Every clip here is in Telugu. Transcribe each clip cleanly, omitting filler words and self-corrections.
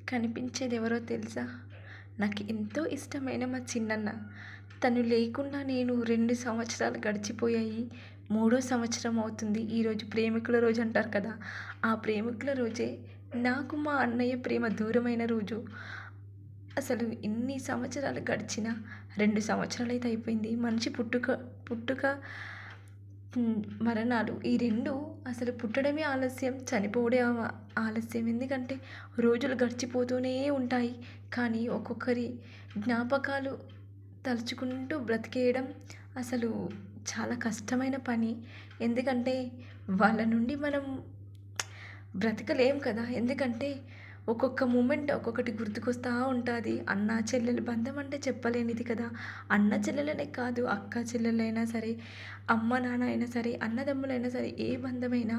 కనిపించేది ఎవరో తెలుసా? నాకు ఎంతో ఇష్టమైన మా చిన్నన్న. తను లేకుండా నేను 2 సంవత్సరాలు గడిచిపోయాయి. మూడో సంవత్సరం అవుతుంది. ఈరోజు ప్రేమికుల రోజు అంటారు కదా! ఆ ప్రేమికుల రోజే నాకు మా అన్నయ్య ప్రేమ దూరమైన రోజు. అసలు ఇన్ని సంవత్సరాలు గడిచినా 2 సంవత్సరాలైతే అయిపోయింది. మనిషి పుట్టుక పుట్టుక హ్మ్. మరణాలు ఈ 2 అసలు పుట్టడమే ఆలస్యం, చనిపోవడే ఆలస్యం. ఎందుకంటే రోజులు గడిచిపోతూనే ఉంటాయి. కానీ ఒక్కొక్కరి జ్ఞాపకాలు తలుచుకుంటూ బ్రతికేయడం అసలు చాలా కష్టమైన పని. ఎందుకంటే వాళ్ళ నుండి మనం బ్రతకలేం కదా! ఎందుకంటే ఒక్కొక్క మూమెంట్ ఒక్కొక్కటి గుర్తుకొస్తా ఉంటాది. అన్న, చెల్లెల బంధం అంటే చెప్పలేనిది కదా! అన్న చెల్లెలనే కాదు, అక్క చెల్లెలైనా సరే, అమ్మ నాన్న అయినా సరే, అన్నదమ్ములైనా సరే, ఏ బంధమైనా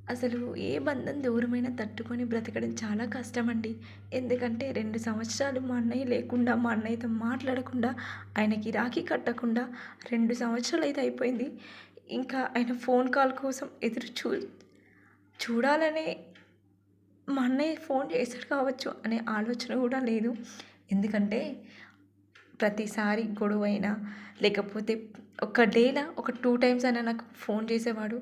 అసలు ఏ బంధం దూరమైనా తట్టుకొని బ్రతకడం చాలా కష్టమండి. ఎందుకంటే 2 సంవత్సరాలు మా అన్నయ్య లేకుండా, మా అన్నయ్యతో మాట్లాడకుండా, ఆయనకి రాఖీ కట్టకుండా 2 సంవత్సరాలైతే అయిపోయింది. ఇంకా ఆయన ఫోన్ కాల్ కోసం ఎదురు చూడాలనే మా అన్నయ్య ఫోన్ చేశాడు కావచ్చు అనే ఆలోచన కూడా లేదు. ఎందుకంటే ప్రతిసారి గొడవైనా లేకపోతే ఒక డేలా ఒక 2 టైమ్స్ అయినా నాకు ఫోన్ చేసేవాడు.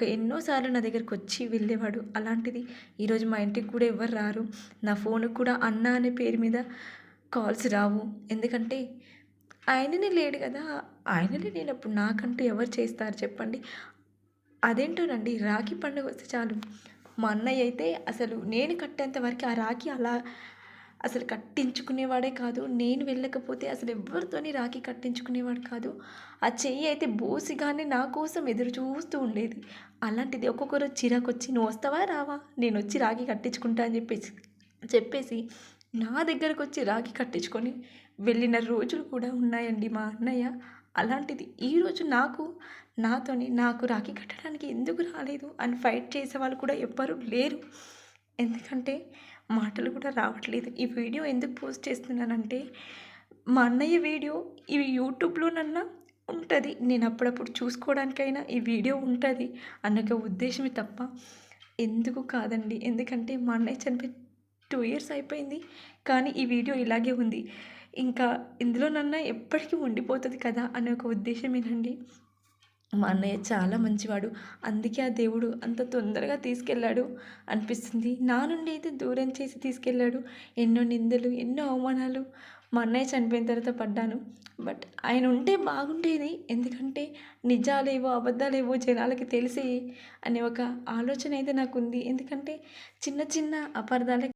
ఎన్నో సార్లు నా దగ్గరకొచ్చి వెళ్ళేవాడు. అలాంటిది ఈరోజు మా ఇంటికి కూడా ఎవ్వరు రారు. నా ఫోన్‌కి కూడా అన్న అనే పేరు మీద కాల్స్ రావు. ఎందుకంటే ఆయననే లేడు కదా! ఆయననే లేనప్పుడు నాకంటూ ఎవరు చేస్తారు చెప్పండి? అదేంటోనండి రాఖీ పండుగొస్తే చాలు మా అన్నయ్య అయితే అసలు నేను కట్టేంత వరకు ఆ రాఖీ అలా అసలు కట్టించుకునేవాడే కాదు. నేను వెళ్ళకపోతే అసలు ఎవ్వరితోని రాఖీ కట్టించుకునేవాడు కాదు. ఆ చెయ్యి అయితే బోసిగానే నా కోసం ఎదురు చూస్తూ ఉండేది. అలాంటిది ఒక్కొక్కరోజు చిరాకొచ్చి "నువ్వు వస్తావా? రావా? నేనొచ్చి రాఖీ కట్టించుకుంటా" అని చెప్పేసి నా దగ్గరకొచ్చి రాఖీ కట్టించుకొని వెళ్ళిన రోజులు కూడా ఉన్నాయండి మా అన్నయ్య. అలాంటిది ఈరోజు నాకు రాఖీ కట్టడానికి ఎందుకు రాలేదు అని ఫైట్ చేసేవాళ్ళు కూడా ఎవ్వరు లేరు. ఎందుకంటే మాటలు కూడా రావట్లేదు. ఈ వీడియో ఎందుకు పోస్ట్ చేస్తున్నానంటే మా అన్నయ్య వీడియో ఈ యూట్యూబ్‌లోనన్నా ఉంటది. నేను అప్పుడప్పుడు చూసుకోవడానికైనా ఈ వీడియో ఉంటది అన్న ఒక ఉద్దేశమే తప్ప ఎందుకు కాదండి. ఎందుకంటే మా అన్నయ్య చనిపోయి 2 ఇయర్స్ అయిపోయింది. కానీ ఈ వీడియో ఇలాగే ఉంది. ఇంకా ఇందులోనన్నా ఎప్పటికీ ఉండిపోతది కదా! అనే ఒక ఉద్దేశమేనండి. మా అన్నయ్య చాలా మంచివాడు. అందుకే ఆ దేవుడు అంత తొందరగా తీసుకెళ్ళాడు అనిపిస్తుంది. నా నుండి అయితే దూరం చేసి తీసుకెళ్ళాడు. ఎన్నో నిందలు, ఎన్నో అవమానాలు మా అన్నయ్య చనిపోయిన తర్వాత పడ్డాను. బట్ ఆయన ఉంటే బాగుండేది. ఎందుకంటే నిజాలేవో, అబద్ధాలేవో జనాలకి తెలిసి అనే ఒక ఆలోచన అయితే నాకుంది. ఎందుకంటే చిన్న చిన్న అపార్థాలే